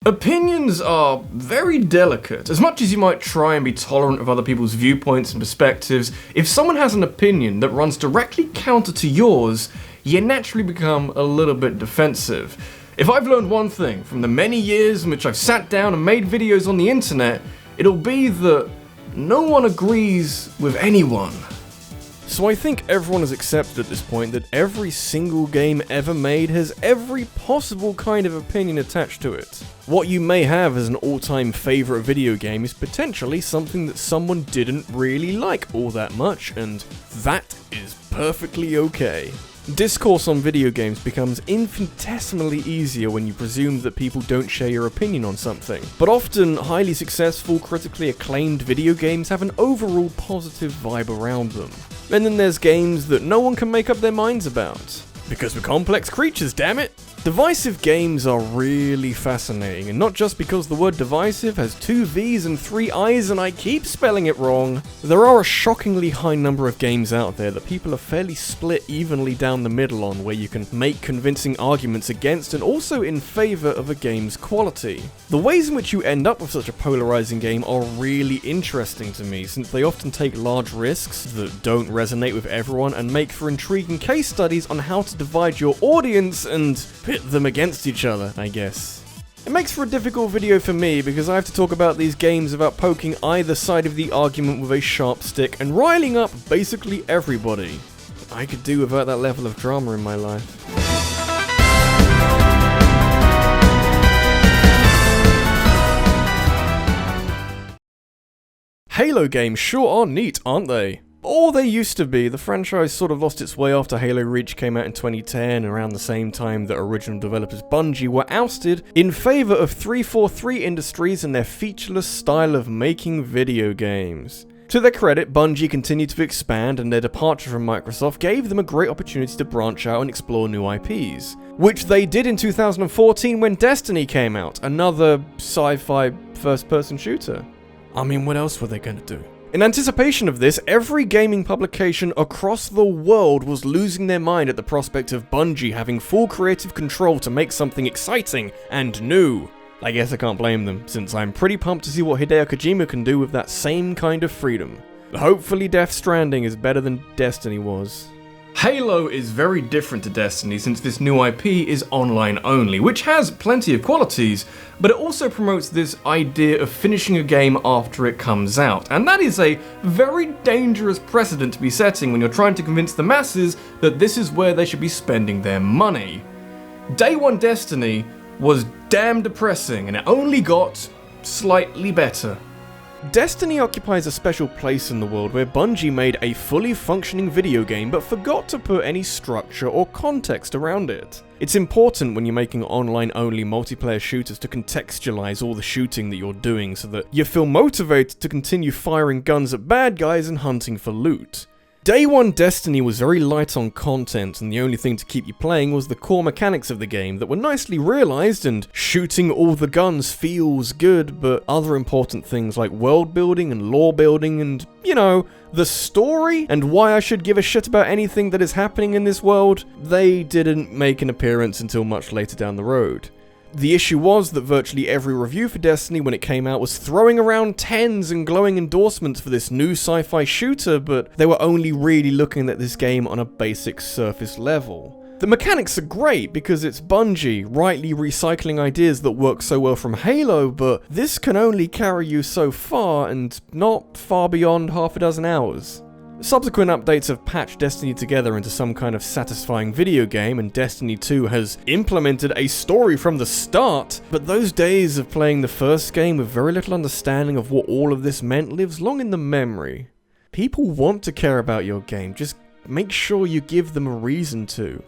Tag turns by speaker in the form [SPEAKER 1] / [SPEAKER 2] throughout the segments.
[SPEAKER 1] Opinions are very delicate. As much as you might try and be tolerant of other people's viewpoints and perspectives, if someone has an opinion that runs directly counter to yours, you naturally become a little bit defensive. If I've learned one thing from the many years in which I've sat down and made videos on the internet, it'll be that no one agrees with anyone.
[SPEAKER 2] So I think everyone has accepted at this point that every single game ever made has every possible kind of opinion attached to it. What you may have as an all-time favourite video game is potentially something that someone didn't really like all that much, and that is perfectly okay. Discourse on video games becomes infinitesimally easier when you presume that people don't share your opinion on something. But often, highly successful, critically acclaimed video games have an overall positive vibe around them. And then there's games that no one can make up their minds about. Because we're complex creatures, damn it! Divisive games are really fascinating, and not just because the word divisive has 2 V's and 3 I's and I keep spelling it wrong. There are a shockingly high number of games out there that people are fairly split evenly down the middle on, where you can make convincing arguments against and also in favour of a game's quality. The ways in which you end up with such a polarising game are really interesting to me, since they often take large risks that don't resonate with everyone and make for intriguing case studies on how to divide your audience and pit them against each other, I guess. It makes for a difficult video for me because I have to talk about these games without poking either side of the argument with a sharp stick and riling up basically everybody. I could do without that level of drama in my life. Halo games sure are neat, aren't they? Or they used to be. The franchise sort of lost its way after Halo Reach came out in 2010, around the same time that original developers Bungie were ousted in favour of 343 Industries and their featureless style of making video games. To their credit, Bungie continued to expand, and their departure from Microsoft gave them a great opportunity to branch out and explore new IPs. Which they did in 2014 when Destiny came out, another sci-fi first-person shooter. I mean, what else were they going to do? In anticipation of this, every gaming publication across the world was losing their mind at the prospect of Bungie having full creative control to make something exciting and new. I guess I can't blame them, since I'm pretty pumped to see what Hideo Kojima can do with that same kind of freedom. Hopefully Death Stranding is better than Destiny was.
[SPEAKER 1] Halo is very different to Destiny since this new IP is online only, which has plenty of qualities, but it also promotes this idea of finishing a game after it comes out, and that is a very dangerous precedent to be setting when you're trying to convince the masses that this is where they should be spending their money. Day 1 Destiny was damn depressing, and it only got slightly better.
[SPEAKER 2] Destiny occupies a special place in the world where Bungie made a fully functioning video game but forgot to put any structure or context around it. It's important when you're making online-only multiplayer shooters to contextualize all the shooting that you're doing so that you feel motivated to continue firing guns at bad guys and hunting for loot. Day 1 Destiny was very light on content, and the only thing to keep you playing was the core mechanics of the game that were nicely realized, and shooting all the guns feels good, but other important things like world building and lore building and, you know, the story and why I should give a shit about anything that is happening in this world, they didn't make an appearance until much later down the road. The issue was that virtually every review for Destiny when it came out was throwing around tens and glowing endorsements for this new sci-fi shooter, but they were only really looking at this game on a basic surface level. The mechanics are great because it's Bungie, rightly recycling ideas that work so well from Halo, but this can only carry you so far and not far beyond half a dozen hours. Subsequent updates have patched Destiny together into some kind of satisfying video game, and Destiny 2 has implemented a story from the start, but those days of playing the first game with very little understanding of what all of this meant lives long in the memory. People want to care about your game, just make sure you give them a reason to.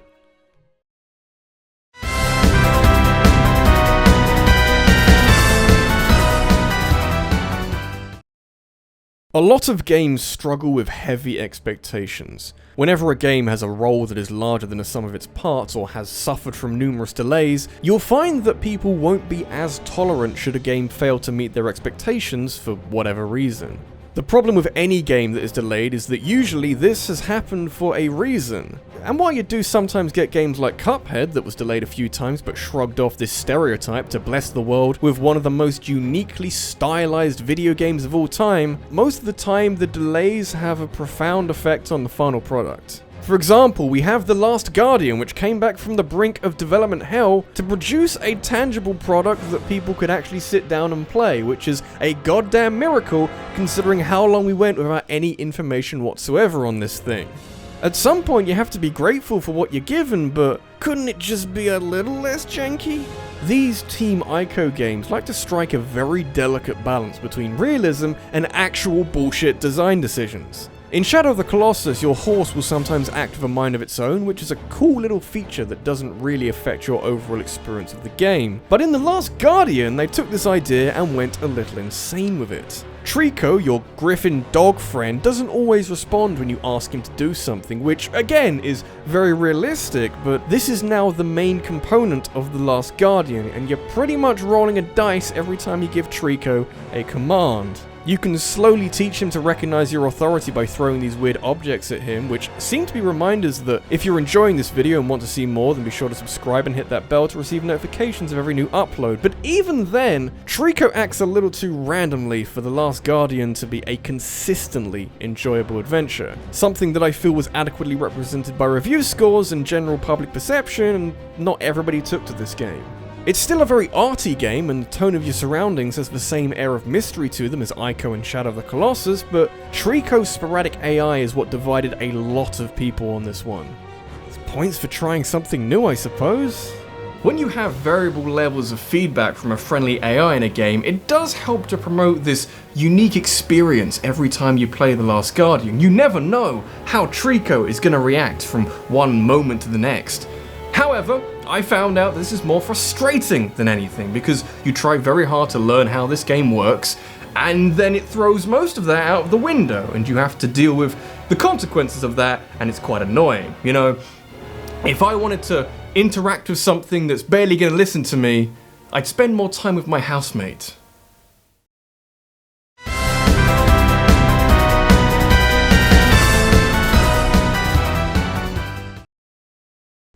[SPEAKER 2] A lot of games struggle with heavy expectations. Whenever a game has a role that is larger than the sum of its parts or has suffered from numerous delays, you'll find that people won't be as tolerant should a game fail to meet their expectations for whatever reason. The problem with any game that is delayed is that usually this has happened for a reason. And while you do sometimes get games like Cuphead that was delayed a few times but shrugged off this stereotype to bless the world with one of the most uniquely stylized video games of all time, most of the time the delays have a profound effect on the final product. For example, we have The Last Guardian, which came back from the brink of development hell to produce a tangible product that people could actually sit down and play, which is a goddamn miracle considering how long we went without any information whatsoever on this thing. At some point you have to be grateful for what you're given, but couldn't it just be a little less janky? These Team Ico games like to strike a very delicate balance between realism and actual bullshit design decisions. In Shadow of the Colossus, your horse will sometimes act with a mind of its own, which is a cool little feature that doesn't really affect your overall experience of the game. But in The Last Guardian, they took this idea and went a little insane with it. Trico, your griffin dog friend, doesn't always respond when you ask him to do something, which again is very realistic, but this is now the main component of The Last Guardian, and you're pretty much rolling a dice every time you give Trico a command. You can slowly teach him to recognize your authority by throwing these weird objects at him, which seem to be reminders that if you're enjoying this video and want to see more, then be sure to subscribe and hit that bell to receive notifications of every new upload. But even then, Trico acts a little too randomly for The Last Guardian to be a consistently enjoyable adventure. Something that I feel was adequately represented by review scores and general public perception, and not everybody took to this game. It's still a very arty game, and the tone of your surroundings has the same air of mystery to them as Ico and Shadow of the Colossus, but Trico's sporadic AI is what divided a lot of people on this one. It's points for trying something new, I suppose.
[SPEAKER 1] When you have variable levels of feedback from a friendly AI in a game, it does help to promote this unique experience every time you play The Last Guardian. You never know how Trico is going to react from one moment to the next. However, I found out this is more frustrating than anything, because you try very hard to learn how this game works, and then it throws most of that out of the window, and you have to deal with the consequences of that, and it's quite annoying. You know, if I wanted to interact with something that's barely going to listen to me, I'd spend more time with my housemate.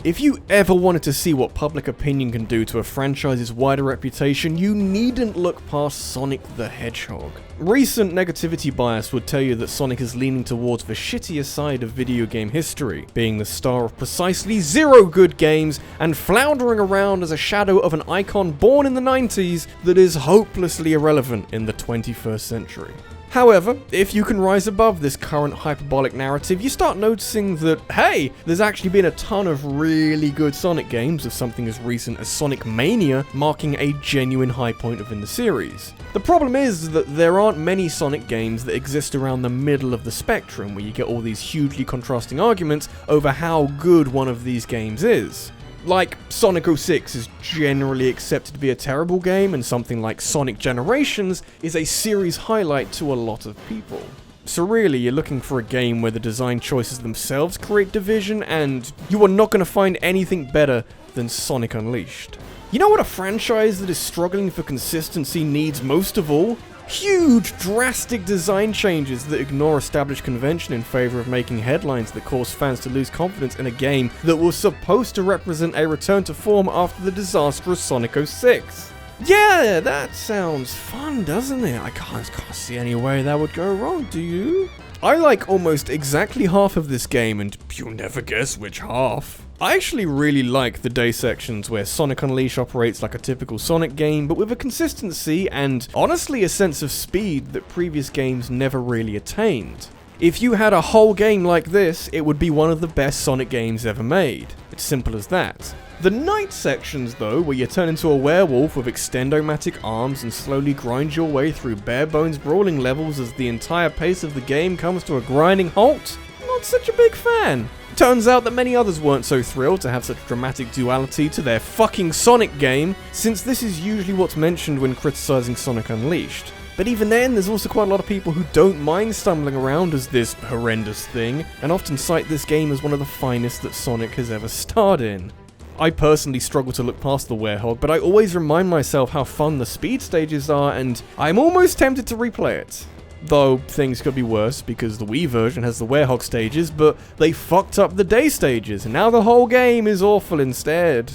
[SPEAKER 2] If you ever wanted to see what public opinion can do to a franchise's wider reputation, you needn't look past Sonic the Hedgehog. Recent negativity bias would tell you that Sonic is leaning towards the shittier side of video game history, being the star of precisely 0 good games and floundering around as a shadow of an icon born in the 90s that is hopelessly irrelevant in the 21st century. However, if you can rise above this current hyperbolic narrative, you start noticing that, hey, there's actually been a ton of really good Sonic games, with something as recent as Sonic Mania marking a genuine high point within the series. The problem is that there aren't many Sonic games that exist around the middle of the spectrum, where you get all these hugely contrasting arguments over how good one of these games is. Like, Sonic 06 is generally accepted to be a terrible game, and something like Sonic Generations is a series highlight to a lot of people. So really, you're looking for a game where the design choices themselves create division, and you are not going to find anything better than Sonic Unleashed. You know what a franchise that is struggling for consistency needs most of all? Huge, drastic design changes that ignore established convention in favor of making headlines that cause fans to lose confidence in a game that was supposed to represent a return to form after the disastrous Sonic 06. Yeah, that sounds fun, doesn't it? I can't see any way that would go wrong, do you? I like almost exactly half of this game, and you'll never guess which half. I actually really like the day sections where Sonic Unleashed operates like a typical Sonic game, but with a consistency and, honestly, a sense of speed that previous games never really attained. If you had a whole game like this, it would be one of the best Sonic games ever made. It's simple as that. The night sections, though, where you turn into a werewolf with extendomatic arms and slowly grind your way through bare-bones brawling levels as the entire pace of the game comes to a grinding halt, not such a big fan. Turns out that many others weren't so thrilled to have such dramatic duality to their fucking Sonic game, since this is usually what's mentioned when criticizing Sonic Unleashed. But even then, there's also quite a lot of people who don't mind stumbling around as this horrendous thing, and often cite this game as one of the finest that Sonic has ever starred in. I personally struggle to look past the Werehog, but I always remind myself how fun the speed stages are, and I'm almost tempted to replay it. Though things could be worse because the Wii version has the Werehog stages, but they fucked up the day stages, and now the whole game is awful instead.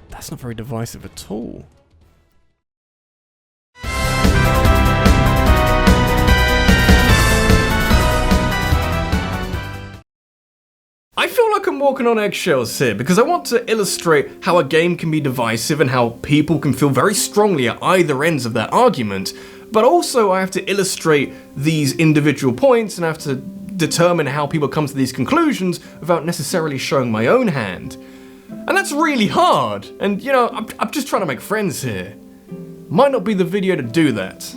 [SPEAKER 2] That's not very divisive at all.
[SPEAKER 1] I feel like I'm walking on eggshells here because I want to illustrate how a game can be divisive and how people can feel very strongly at either ends of that argument, but also I have to illustrate these individual points and I have to determine how people come to these conclusions without necessarily showing my own hand. And that's really hard, and you know, I'm just trying to make friends here. Might not be the video to do that.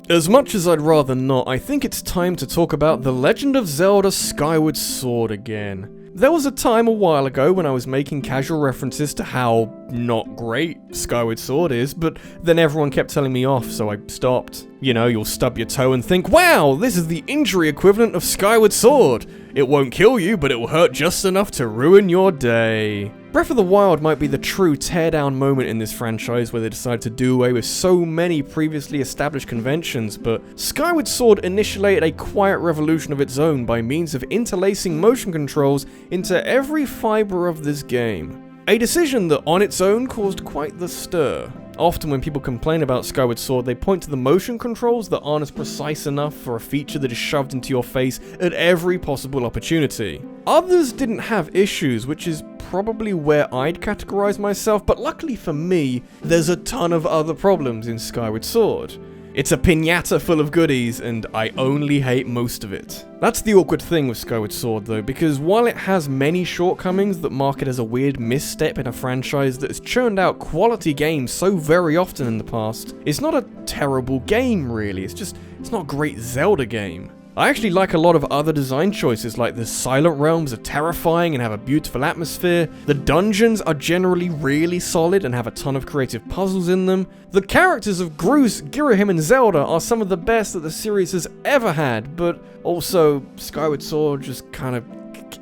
[SPEAKER 2] As much as I'd rather not, I think it's time to talk about The Legend of Zelda Skyward Sword again. There was a time a while ago when I was making casual references to how not great Skyward Sword is, but then everyone kept telling me off, so I stopped. You know, you'll stub your toe and think, wow, this is the injury equivalent of Skyward Sword. It won't kill you, but it will hurt just enough to ruin your day. Breath of the Wild might be the true teardown moment in this franchise where they decide to do away with so many previously established conventions, but Skyward Sword initiated a quiet revolution of its own by means of interlacing motion controls into every fiber of this game. A decision that on its own caused quite the stir. Often when people complain about Skyward Sword, they point to the motion controls that aren't as precise enough for a feature that is shoved into your face at every possible opportunity. Others didn't have issues, which is probably where I'd categorize myself, but luckily for me, there's a ton of other problems in Skyward Sword. It's a piñata full of goodies, and I only hate most of it. That's the awkward thing with Skyward Sword though, because while it has many shortcomings that mark it as a weird misstep in a franchise that has churned out quality games so very often in the past, it's not a terrible game really, it's not a great Zelda game. I actually like a lot of other design choices, like the Silent Realms are terrifying and have a beautiful atmosphere, the dungeons are generally really solid and have a ton of creative puzzles in them, the characters of Groose, Girahim and Zelda are some of the best that the series has ever had, but also Skyward Sword just kind of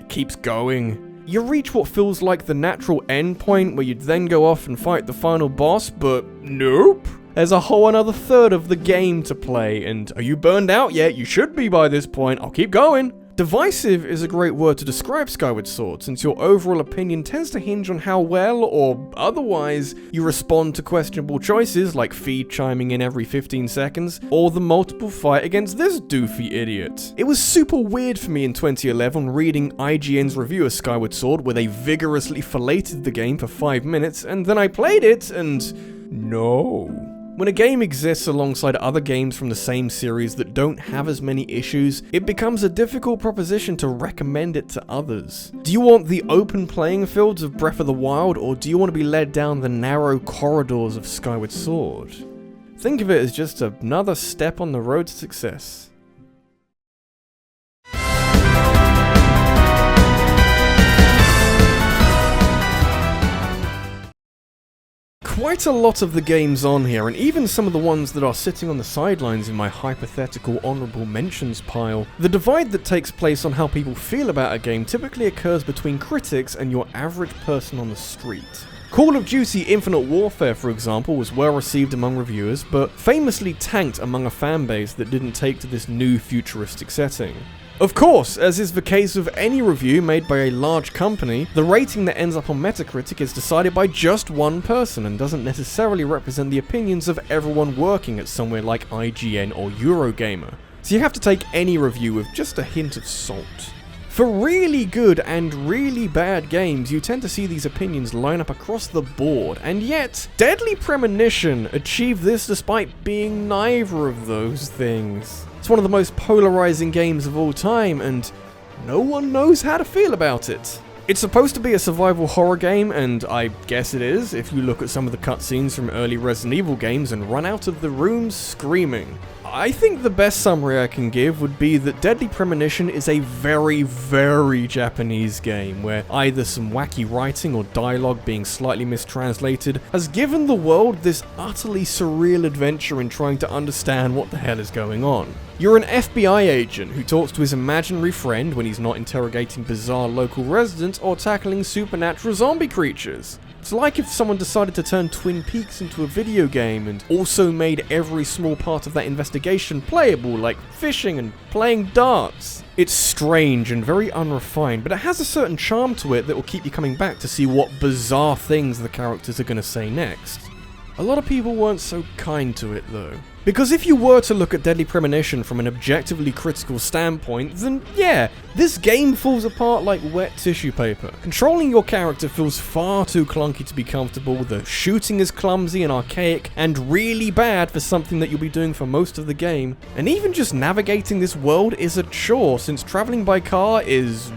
[SPEAKER 2] keeps going. You reach what feels like the natural end point where you'd then go off and fight the final boss, but nope. There's a whole another third of the game to play, and are you burned out yet? You should be by this point, I'll keep going. Divisive is a great word to describe Skyward Sword, since your overall opinion tends to hinge on how well, or otherwise, you respond to questionable choices like feed chiming in every 15 seconds, or the multiple fight against this doofy idiot. It was super weird for me in 2011 reading IGN's review of Skyward Sword where they vigorously filleted the game for 5 minutes, and then I played it, and no. When a game exists alongside other games from the same series that don't have as many issues, it becomes a difficult proposition to recommend it to others. Do you want the open playing fields of Breath of the Wild, or do you want to be led down the narrow corridors of Skyward Sword? Think of it as just another step on the road to success. Quite a lot of the games on here, and even some of the ones that are sitting on the sidelines in my hypothetical honourable mentions pile. The divide that takes place on how people feel about a game typically occurs between critics and your average person on the street. Call of Duty Infinite Warfare, for example, was well received among reviewers, but famously tanked among a fanbase that didn't take to this new futuristic setting. Of course, as is the case with any review made by a large company, the rating that ends up on Metacritic is decided by just one person and doesn't necessarily represent the opinions of everyone working at somewhere like IGN or Eurogamer. So you have to take any review with just a hint of salt. For really good and really bad games, you tend to see these opinions line up across the board, and yet, Deadly Premonition achieved this despite being neither of those things. It's one of the most polarizing games of all time, and no one knows how to feel about it. It's supposed to be a survival horror game, and I guess it is, if you look at some of the cutscenes from early Resident Evil games and run out of the room screaming. I think the best summary I can give would be that Deadly Premonition is a very, very Japanese game, where either some wacky writing or dialogue being slightly mistranslated has given the world this utterly surreal adventure in trying to understand what the hell is going on. You're an FBI agent who talks to his imaginary friend when he's not interrogating bizarre local residents or tackling supernatural zombie creatures. It's like if someone decided to turn Twin Peaks into a video game and also made every small part of that investigation playable, like fishing and playing darts. It's strange and very unrefined, but it has a certain charm to it that will keep you coming back to see what bizarre things the characters are going to say next. A lot of people weren't so kind to it though. Because if you were to look at Deadly Premonition from an objectively critical standpoint, then yeah, this game falls apart like wet tissue paper. Controlling your character feels far too clunky to be comfortable, the shooting is clumsy and archaic, and really bad for something that you'll be doing for most of the game, and even just navigating this world is a chore since traveling by car is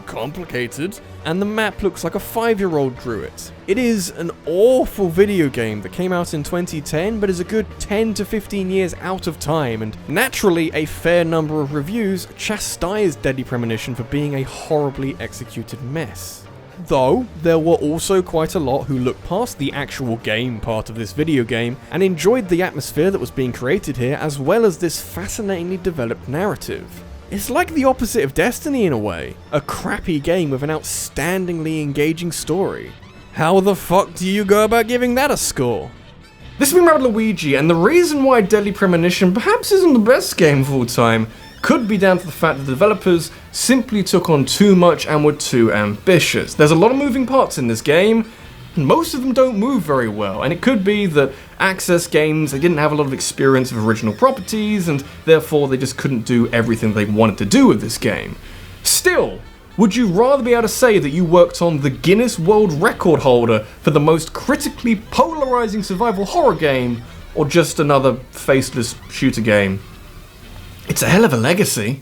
[SPEAKER 2] complicated, and the map looks like a 5-year-old drew it. It is an awful video game that came out in 2010, but is a good 10 to 15 years out of time, and naturally a fair number of reviews chastised Deadly Premonition for being a horribly executed mess. Though, there were also quite a lot who looked past the actual game part of this video game and enjoyed the atmosphere that was being created here, as well as this fascinatingly developed narrative. It's like the opposite of Destiny in a way. A crappy game with an outstandingly engaging story. How the fuck do you go about giving that a score?
[SPEAKER 1] This has been RabbidLuigi, and the reason why Deadly Premonition perhaps isn't the best game of all time could be down to the fact that the developers simply took on too much and were too ambitious. There's a lot of moving parts in this game, and most of them don't move very well, and it could be that Access games, they didn't have a lot of experience of original properties, and therefore they just couldn't do everything they wanted to do with this game. Still, would you rather be able to say that you worked on the Guinness World Record holder for the most critically polarizing survival horror game, or just another faceless shooter game? It's a hell of a legacy.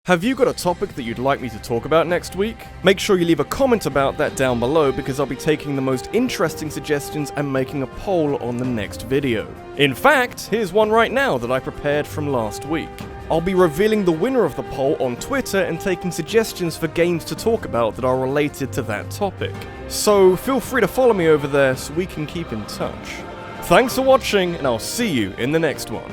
[SPEAKER 2] Have you got a topic that you'd like me to talk about next week? Make sure you leave a comment about that down below, because I'll be taking the most interesting suggestions and making a poll on the next video. In fact, here's one right now that I prepared from last week. I'll be revealing the winner of the poll on Twitter and taking suggestions for games to talk about that are related to that topic. So feel free to follow me over there so we can keep in touch. Thanks for watching, and I'll see you in the next one.